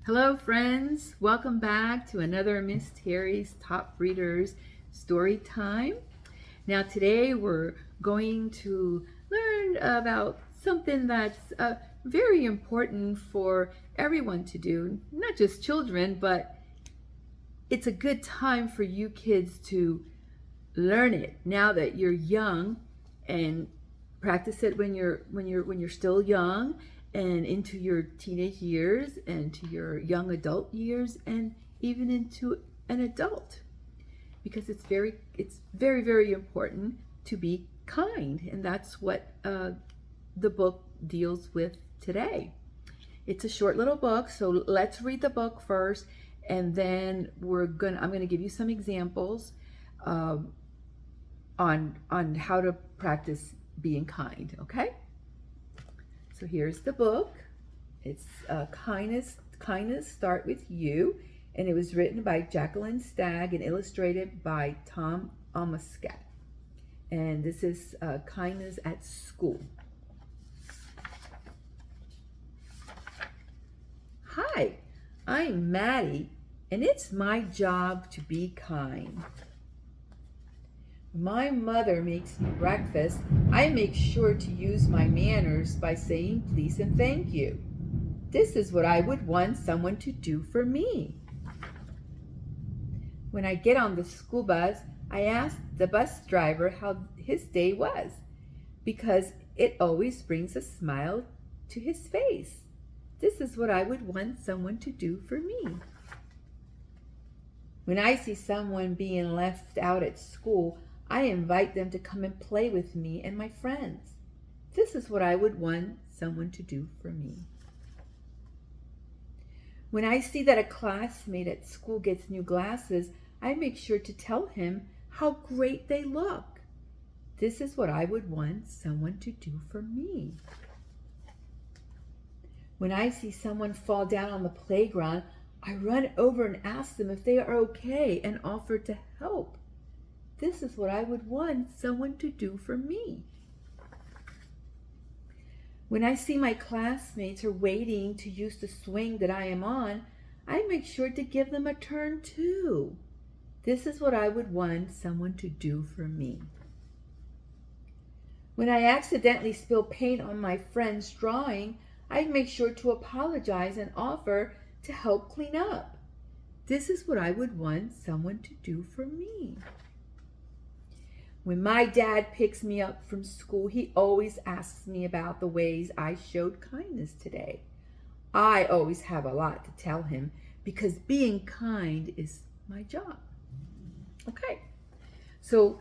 Hello, friends. Welcome back to another Miss Terry's Top Readers Story Time. Now, today we're going to learn about something that's very important for everyone to do, not just children, but it's a good time for you kids to learn it now that you're young, and practice it when you're still young and into your teenage years and to your young adult years and even into an adult, because it's very important to be kind, and that's what the book deals with today. It's a short little book, so let's read the book first, and then I'm gonna give you some examples um, on how to practice being kind. Okay, so here's the book. It's Kindness Start With You, and it was written by Jacqueline Stagg and illustrated by Tom Amascat. And this is Kindness at School. Hi, I'm Maddie, and it's my job to be kind. When my mother makes me breakfast, I make sure to use my manners by saying please and thank you. This is what I would want someone to do for me. When I get on the school bus, I ask the bus driver how his day was, because it always brings a smile to his face. This is what I would want someone to do for me. When I see someone being left out at school, I invite them to come and play with me and my friends. This is what I would want someone to do for me. When I see that a classmate at school gets new glasses, I make sure to tell him how great they look. This is what I would want someone to do for me. When I see someone fall down on the playground, I run over and ask them if they are okay and offer to help. This is what I would want someone to do for me. When I see my classmates are waiting to use the swing that I am on, I make sure to give them a turn too. This is what I would want someone to do for me. When I accidentally spill paint on my friend's drawing, I make sure to apologize and offer to help clean up. This is what I would want someone to do for me. When my dad picks me up from school, he always asks me about the ways I showed kindness today. I always have a lot to tell him because being kind is my job. Okay, so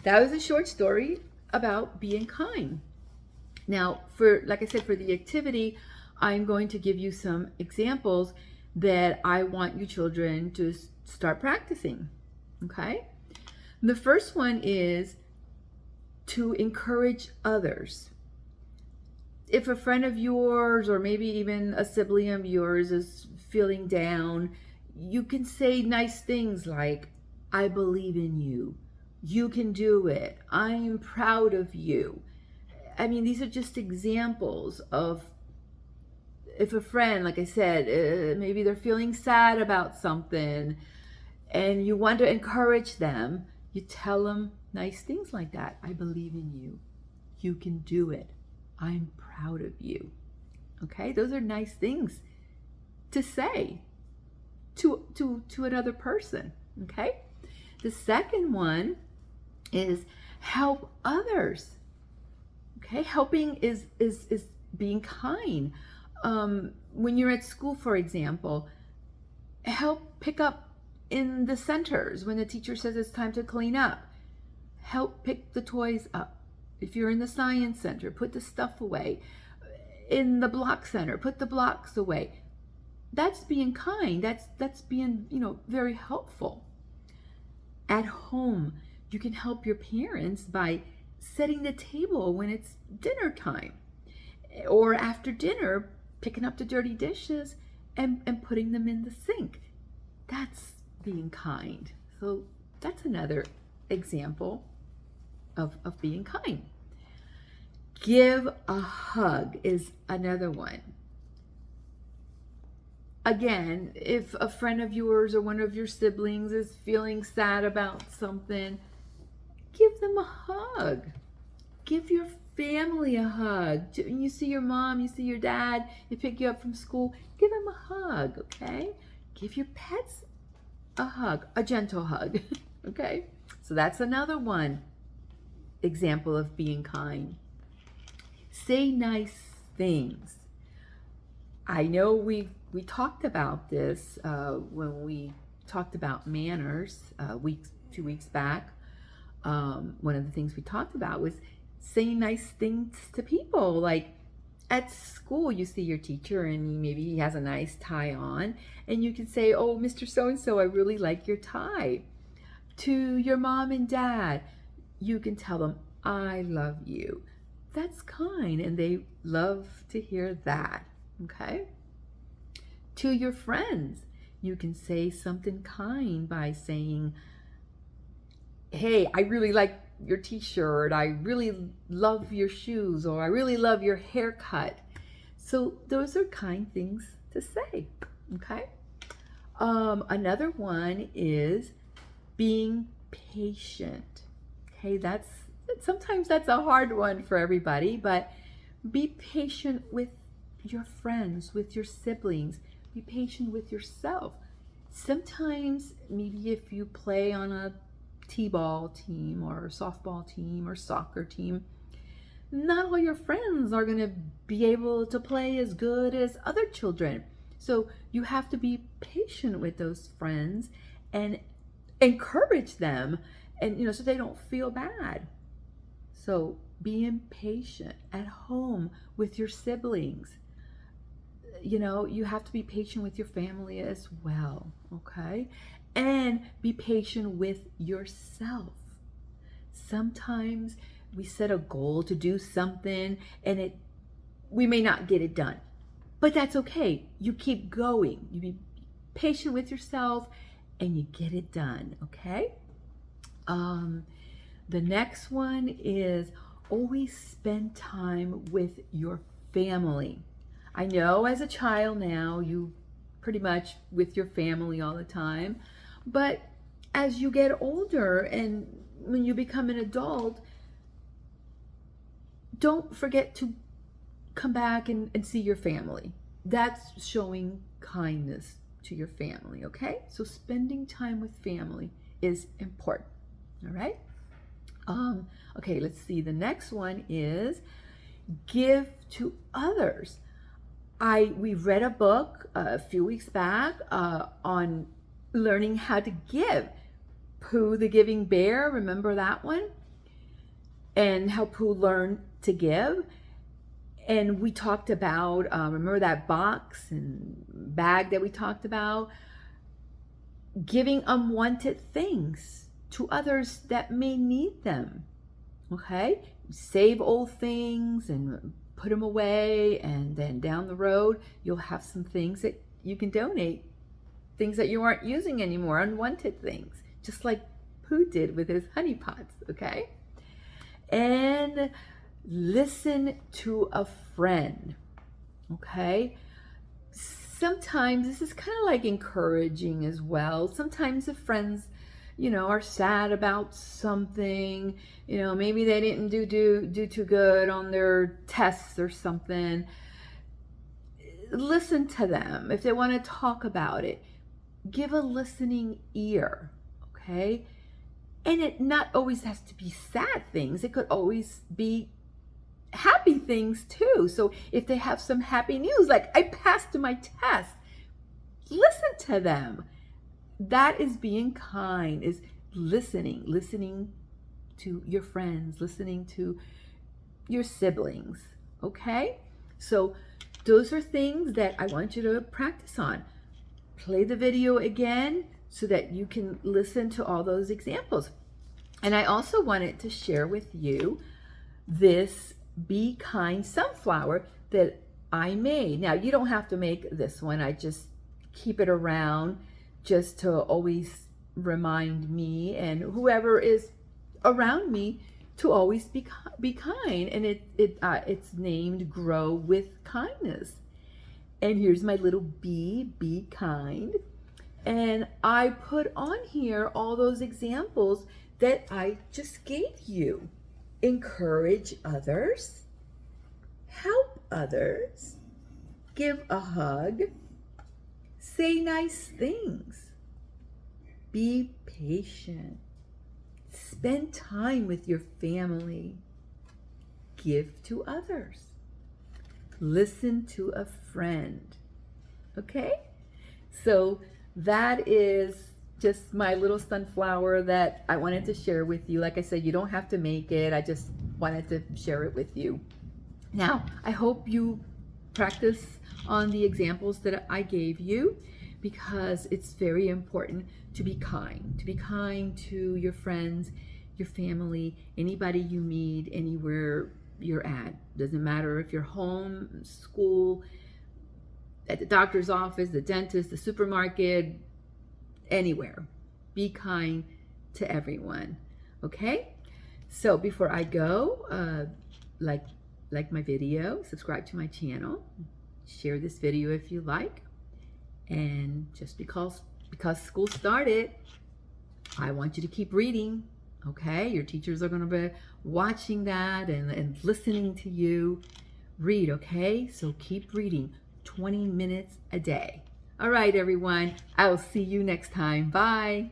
that was a short story about being kind. Now, like I said, for the activity, I'm going to give you some examples that I want you children to start practicing. Okay? The first one is to encourage others. If a friend of yours, or maybe even a sibling of yours, is feeling down, you can say nice things like, I believe in you. You can do it. I'm proud of you. I mean, these are just examples of if a friend, like I said, maybe they're feeling sad about something and you want to encourage them, you tell them nice things like that. I believe in you. You can do it. I'm proud of you. Okay, those are nice things to say to another person. Okay, the second one is help others. Okay, helping is being kind. When you're at school, for example, help pick up in the centers when the teacher says it's time to clean up. Help pick the toys up. If you're in the science center, put the stuff away. In the block center, put the blocks away. That's being kind. That's being, very helpful. At home, you can help your parents by setting the table when it's dinner time, or after dinner, picking up the dirty dishes and putting them in the sink. That's being kind. So that's another example of being kind. Give a hug is another one. Again, if a friend of yours or one of your siblings is feeling sad about something, give them a hug. Give your family a hug. You see your mom, you see your dad, they pick you up from school, give them a hug, okay? Give your pets a hug, a gentle hug, okay? So that's another one example of being kind. Say nice things. I know we talked about this when we talked about manners 2 weeks back. One of the things we talked about was saying nice things to people. Like at school, you see your teacher and maybe he has a nice tie on, and you can say, "Oh, Mr. So-and-so, I really like your tie." To your mom and dad, you can tell them, "I love you." That's kind, and they love to hear that, okay? To your friends, you can say something kind by saying, "Hey, I really like your t-shirt, I really love your shoes, or I really love your haircut." So those are kind things to say, okay? Another one is being patient. Okay, sometimes that's a hard one for everybody, but be patient with your friends, with your siblings. Be patient with yourself. Sometimes, maybe if you play on a t-ball team or softball team or soccer team, not all your friends are going to be able to play as good as other children. So you have to be patient with those friends and encourage them, and so they don't feel bad. So being patient at home with your siblings. You have to be patient with your family as well, okay? And be patient with yourself. Sometimes we set a goal to do something and we may not get it done, but that's okay. You keep going. You be patient with yourself and you get it done, okay? The next one is always spend time with your family. I know as a child now, you pretty much with your family all the time, but as you get older and when you become an adult, don't forget to come back and see your family. That's showing kindness to your family, okay? So spending time with family is important, all right? Okay, let's see. The next one is give to others. We read a book a few weeks back on learning how to give. Pooh the Giving Bear, remember that one? And how Pooh learned to give. And we talked about, remember that box and bag that we talked about? Giving unwanted things to others that may need them, okay? Save old things and put them away, and then down the road, you'll have some things that you can donate, things that you aren't using anymore, unwanted things, just like Pooh did with his honey pots, okay? And listen to a friend, okay? Sometimes this is kind of like encouraging as well. Sometimes the friends, are sad about something, maybe they didn't do too good on their tests or something. Listen to them. If they want to talk about it, give a listening ear, okay? And it not always has to be sad things. It could always be happy things too. So if they have some happy news, like I passed my test, listen to them. That is being kind, is listening to your friends, listening to your siblings, okay? So those are things that I want you to practice on. Play the video again so that you can listen to all those examples. And I also wanted to share with you this Be Kind sunflower that I made. Now, you don't have to make this one. I just keep it around just to always remind me and whoever is around me to always be kind. And it's named Grow with Kindness. And here's my little B, be kind. And I put on here all those examples that I just gave you. Encourage others, help others, give a hug, say nice things, be patient, spend time with your family, give to others, listen to a friend. Okay? So that is just my little sunflower that I wanted to share with you. Like I said, you don't have to make it. I just wanted to share it with you. Now, I hope you practice on the examples that I gave you, because it's very important to be kind to your friends, your family, anybody you meet, anywhere you're at. Doesn't matter if you're home, school, at the doctor's office, the dentist, the supermarket, anywhere. Be kind to everyone. Okay? So before I go, like my video, subscribe to my channel, share this video if you like, and just because school started, I want you to keep reading. Okay? Your teachers are going to be watching that and listening to you read. Okay? So keep reading 20 minutes a day. All right, everyone. I will see you next time. Bye.